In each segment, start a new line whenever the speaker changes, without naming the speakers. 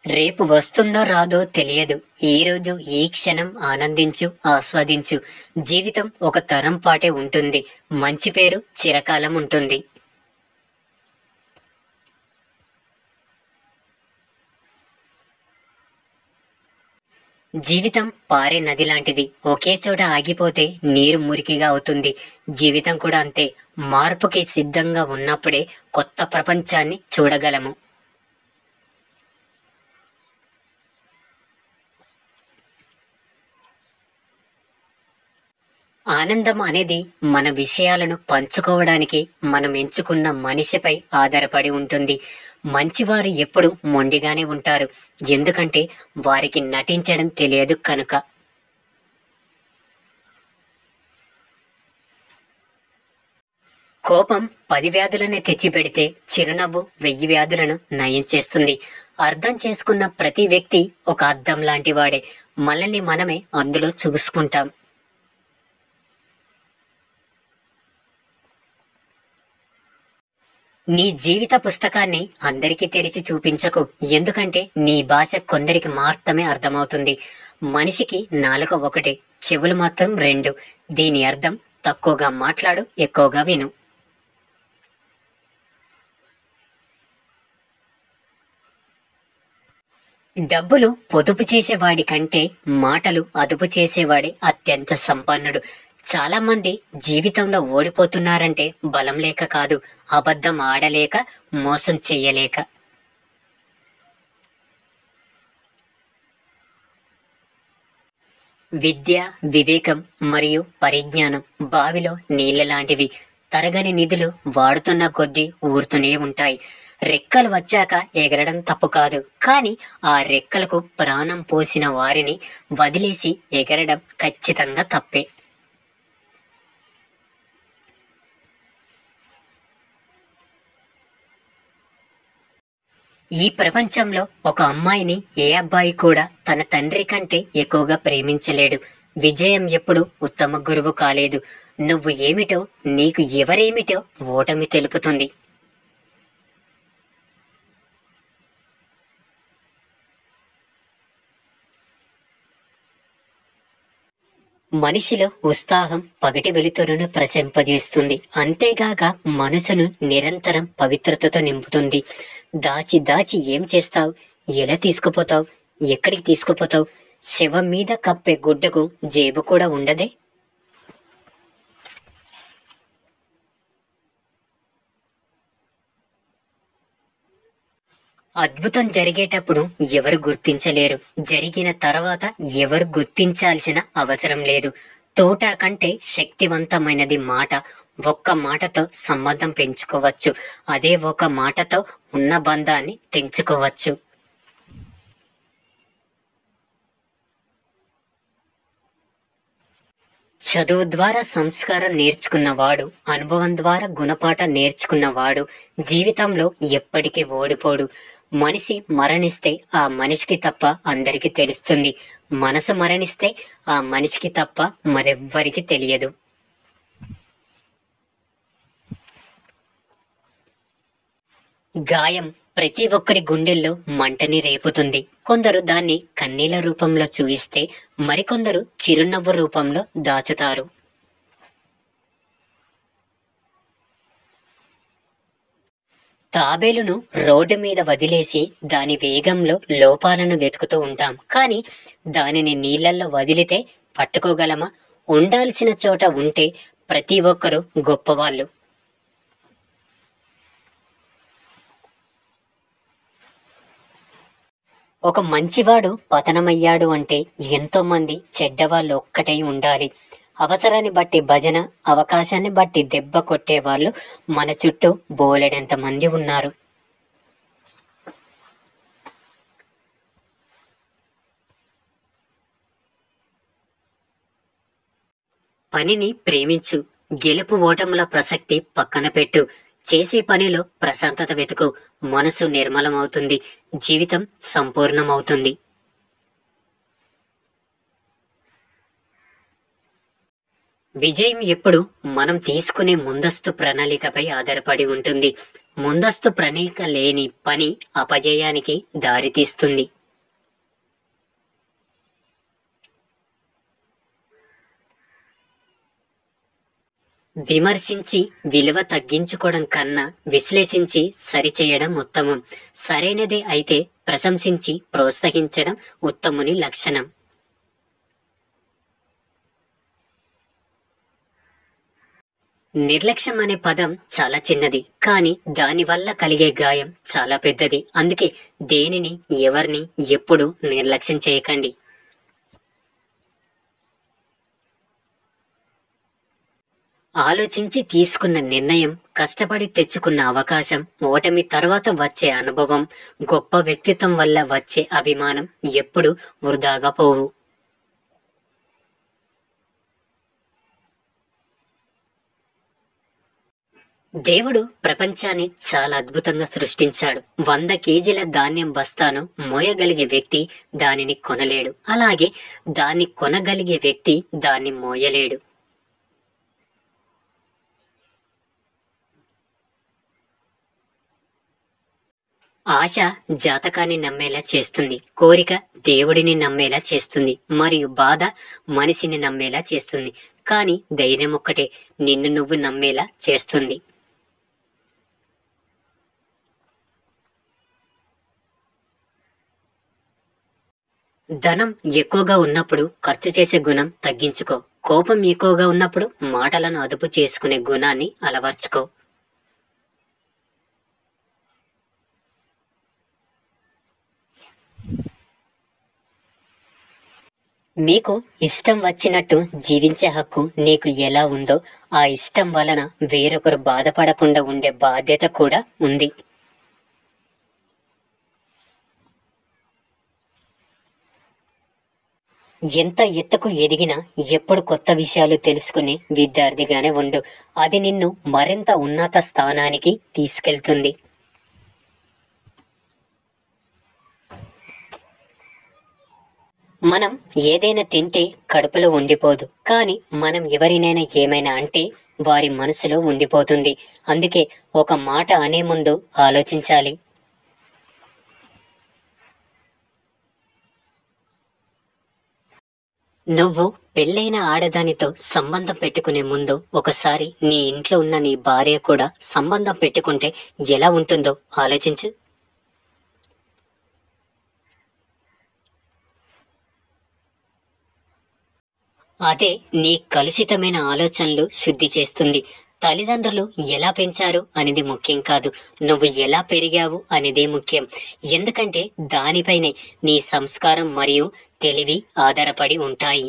రేపు వస్తుందో రాదో తెలియదు. ఈరోజు ఈ క్షణం ఆనందించు, ఆస్వాదించు. జీవితం ఒక తరం పాటే ఉంటుంది. మంచి పేరు చిరకాలం ఉంటుంది. జీవితం పారే నది లాంటిది. ఒకే చోట ఆగిపోతే నీరు మురికిగా అవుతుంది. జీవితం కూడా అంతే. మార్పుకి సిద్ధంగా ఉన్నప్పుడే కొత్త ప్రపంచాన్ని చూడగలము. ఆనందం అనేది మన విషయాలను పంచుకోవడానికి మనం ఎంచుకున్న మనిషిపై ఆధారపడి ఉంటుంది. మంచివారు ఎప్పుడు మొండిగానే ఉంటారు, ఎందుకంటే వారికి నటించడం తెలియదు కనుక. కోపం 10 వ్యాధులను తెచ్చిపెడితే చిరునవ్వు 1000 వ్యాధులను నయం చేస్తుంది. అర్థం చేసుకున్న ప్రతి వ్యక్తి ఒక అద్దం లాంటి వాడే. మనల్ని మనమే అందులో చూసుకుంటాం. నీ జీవిత పుస్తకాన్ని అందరికీ తెరిచి చూపించకు, ఎందుకంటే నీ భాష కొందరికి మాత్రమే అర్థమవుతుంది. మనిషికి నాలుక ఒకటే, చెవులు మాత్రం 2. దీని అర్థం తక్కువగా మాట్లాడు, ఎక్కువగా విను. డబ్బులు పొదుపు చేసేవాడి కంటే మాటలు అదుపు చేసేవాడే అత్యంత సంపన్నుడు. చాలా మంది జీవితంలో ఓడిపోతున్నారంటే బలం లేక కాదు, అబద్ధం ఆడలేక, మోసం చెయ్యలేక. విద్య, వివేకం మరియు పరిజ్ఞానం బావిలో నీళ్ల లాంటివి. తరగని నిధులు వాడుతున్న కొద్దీ ఊరుతూనే ఉంటాయి. రెక్కలు వచ్చాక ఎగరడం తప్పు కాదు, కానీ ఆ రెక్కలకు ప్రాణం పోసిన వారిని వదిలేసి ఎగరడం ఖచ్చితంగా తప్పే. ఈ ప్రపంచంలో ఒక అమ్మాయిని ఏ అబ్బాయి కూడా తన తండ్రి కంటే ఎక్కువగా ప్రేమించలేడు. విజయం ఎప్పుడు ఉత్తమ గురువు కాలేదు. నువ్వు ఏమిటో, నీకు ఎవరేమిటో ఓటమి తెలుపుతుంది. మనిషిలో ఉత్సాహం పగటి వెలుతురును ప్రశంపజేస్తుంది. అంతేగాక మనసును నిరంతరం పవిత్రతతో నింపుతుంది. దాచి దాచి ఏం చేస్తావు? ఎలా తీసుకుపోతావు? ఎక్కడికి తీసుకుపోతావు? శవం మీద కప్పే గుడ్డకు జేబు కూడా ఉండదే. అద్భుతం జరిగేటప్పుడు ఎవరు గుర్తించలేరు. జరిగిన తర్వాత ఎవరు గుర్తించాల్సిన అవసరం లేదు. తోట కంటే శక్తివంతమైనది మాట. ఒక్క మాటతో సంబంధం పెంచుకోవచ్చు. అదే ఒక మాటతో ఉన్న బంధాన్ని తెంచుకోవచ్చు. చదువు ద్వారా సంస్కారం నేర్చుకున్నవాడు, అనుభవం ద్వారా గుణపాఠం నేర్చుకున్నవాడు జీవితంలో ఎప్పటికీ ఓడిపోడు. మనిషి మరణిస్తే ఆ మనిషికి తప్ప అందరికీ తెలుస్తుంది. మనసు మరణిస్తే ఆ మనిషికి తప్ప మరెవ్వరికి తెలియదు. గాయం ప్రతి ఒక్కరి గుండెల్లో మంటని రేపుతుంది. కొందరు దాన్ని కన్నీళ్ల రూపంలో చూయిస్తే, మరికొందరు చిరునవ్వు రూపంలో దాచుతారు. తాబేలును రోడ్డు మీద వదిలేసి దాని వేగంలో లోపాలను వెతుకుతూ ఉంటాం, కానీ దానిని నీళ్లలో వదిలితే పట్టుకోగలమా? ఉండాల్సిన చోట ఉంటే ప్రతి ఒక్కరూ గొప్పవాళ్ళు. ఒక మంచివాడు పతనమయ్యాడు అంటే ఎంతో మంది చెడ్డవాళ్ళు ఒక్కటై ఉండాలి. అవసరాన్ని బట్టి భజన, అవకాశాన్ని బట్టి దెబ్బ కొట్టేవాళ్ళు మన చుట్టూ బోలెడంత మంది ఉన్నారు. పనిని ప్రేమించు. గెలుపు ఓటముల ప్రసక్తి పక్కన పెట్టు. చేసే పనిలో ప్రశాంతత వెతుకు. మనసు నిర్మలమవుతుంది. జీవితం సంపూర్ణమవుతుంది. విజయం ఎప్పుడు మనం తీసుకునే ముందస్తు ప్రణాళికపై ఆధారపడి ఉంటుంది. ముందస్తు ప్రణాళిక లేని పని అపజయానికి దారితీస్తుంది. విమర్శించి విలువ తగ్గించుకోవడం కన్నా విశ్లేషించి సరిచేయడం ఉత్తమం. సరైనదే అయితే ప్రశంసించి ప్రోత్సహించడం ఉత్తముని లక్షణం. నిర్లక్ష్యం అనే పదం చాలా చిన్నది, కానీ దానివల్ల కలిగే గాయం చాలా పెద్దది. అందుకే దేనిని, ఎవరిని ఎప్పుడు నిర్లక్ష్యం చేయకండి. ఆలోచించి తీసుకున్న నిర్ణయం, కష్టపడి తెచ్చుకున్న అవకాశం, ఓటమి తర్వాత వచ్చే అనుభవం, గొప్ప వ్యక్తిత్వం వల్ల వచ్చే అభిమానం ఎప్పుడు వృధాగా పోవు. దేవుడు ప్రపంచాన్ని చాలా అద్భుతంగా సృష్టించాడు. 100 కేజీల ధాన్యం బస్తాను మోయగలిగే వ్యక్తి దానిని కొనలేడు. అలాగే దాన్ని కొనగలిగే వ్యక్తి దాన్ని మోయలేడు. ఆశ జాతకాన్ని నమ్మేలా చేస్తుంది, కోరిక దేవుడిని నమ్మేలా చేస్తుంది, మరియు బాధ మనిషిని నమ్మేలా చేస్తుంది. కానీ ధైర్యం ఒక్కటే నిన్ను నువ్వు నమ్మేలా చేస్తుంది. ధనం ఎక్కువగా ఉన్నప్పుడు ఖర్చు చేసే గుణం తగ్గించుకో. కోపం ఎక్కువగా ఉన్నప్పుడు మాటలను అదుపు చేసుకునే గుణాన్ని అలవర్చుకో. మీకు ఇష్టం వచ్చినట్టు జీవించే హక్కు నీకు ఎలా ఉందో, ఆ ఇష్టం వలన వేరొకరు బాధపడకుండా ఉండే బాధ్యత కూడా ఉంది. ఎంత ఎత్తుకు ఎదిగినా ఎప్పుడు కొత్త విషయాలు తెలుసుకునే విద్యార్థిగానే ఉండు. అది నిన్ను మరింత ఉన్నత స్థానానికి తీసుకెళ్తుంది. మనం ఏదైనా తింటే కడుపులో ఉండిపోదు, కానీ మనం ఎవరినైనా ఏమైనా అంటే వారి మనసులో ఉండిపోతుంది. అందుకే ఒక మాట అనే ముందు ఆలోచించాలి. నువ్వు పెళ్ళైన ఆడదానితో సంబంధం పెట్టుకునే ముందు ఒకసారి నీ ఇంట్లో ఉన్న నీ భార్య కూడా సంబంధం పెట్టుకుంటే ఎలా ఉంటుందో ఆలోచించు. అదే నీ కలుషితమైన ఆలోచనలు శుద్ధి చేస్తుంది. తల్లిదండ్రులు ఎలా పెంచారు అనేది ముఖ్యం కాదు, నువ్వు ఎలా పెరిగావు అనేదే ముఖ్యం. ఎందుకంటే దానిపైనే నీ సంస్కారం మరియు తెలివి ఆధారపడి ఉంటాయి.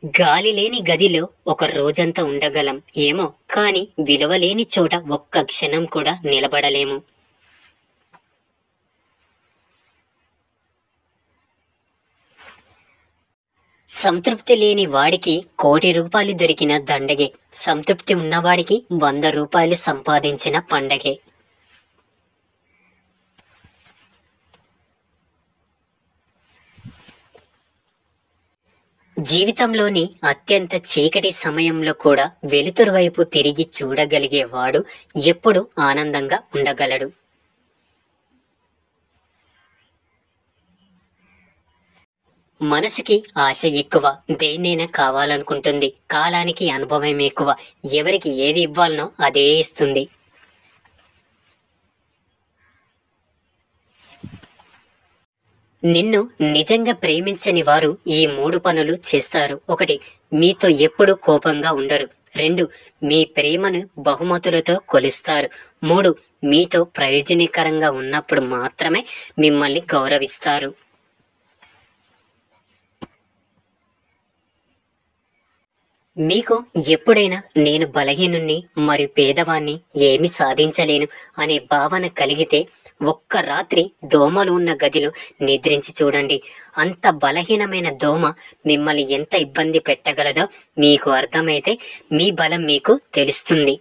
గాలి లేని గదిలో ఒక రోజంతా ఉండగలం ఏమో, కానీ విలువ లేని చోట ఒక్క క్షణం కూడా నిలబడలేము. సంతృప్తి లేని వాడికి ₹1,00,00,000 దొరికిన దండగే, సంతృప్తి ఉన్నవాడికి ₹100 సంపాదించిన పండగే. జీవితంలోని అత్యంత చీకటి సమయంలో కూడా వెలుతురు వైపు తిరిగి చూడగలిగేవాడు ఎప్పుడు ఆనందంగా ఉండగలడు. మనసుకి ఆశ ఎక్కువ, దేన్నైనా కావాలనుకుంటుంది. కాలానికి అనుభవం ఎక్కువ, ఎవరికి ఏది ఇవ్వాలనో అదే ఇస్తుంది. నిన్ను నిజంగా ప్రేమించని వారు ఈ 3 పనులు చేస్తారు. 1. మీతో ఎప్పుడు కోపంగా ఉండరు. 2. మీ ప్రేమను బహుమతులతో కొలుస్తారు. 3. మీతో ప్రయోజనకరంగా ఉన్నప్పుడు మాత్రమే మిమ్మల్ని గౌరవిస్తారు. మీకు ఎప్పుడైనా నేను బలహీనుణ్ణి మరియు పేదవాణ్ణి ఏమి సాధించలేను అనే భావన కలిగితే ఒక్క రాత్రి దోమలు ఉన్న గదిలో నిద్రించి చూడండి. అంత బలహీనమైన దోమ మిమ్మల్ని ఎంత ఇబ్బంది పెట్టగలదో మీకు అర్థమైతే మీ బలం మీకు తెలుస్తుంది.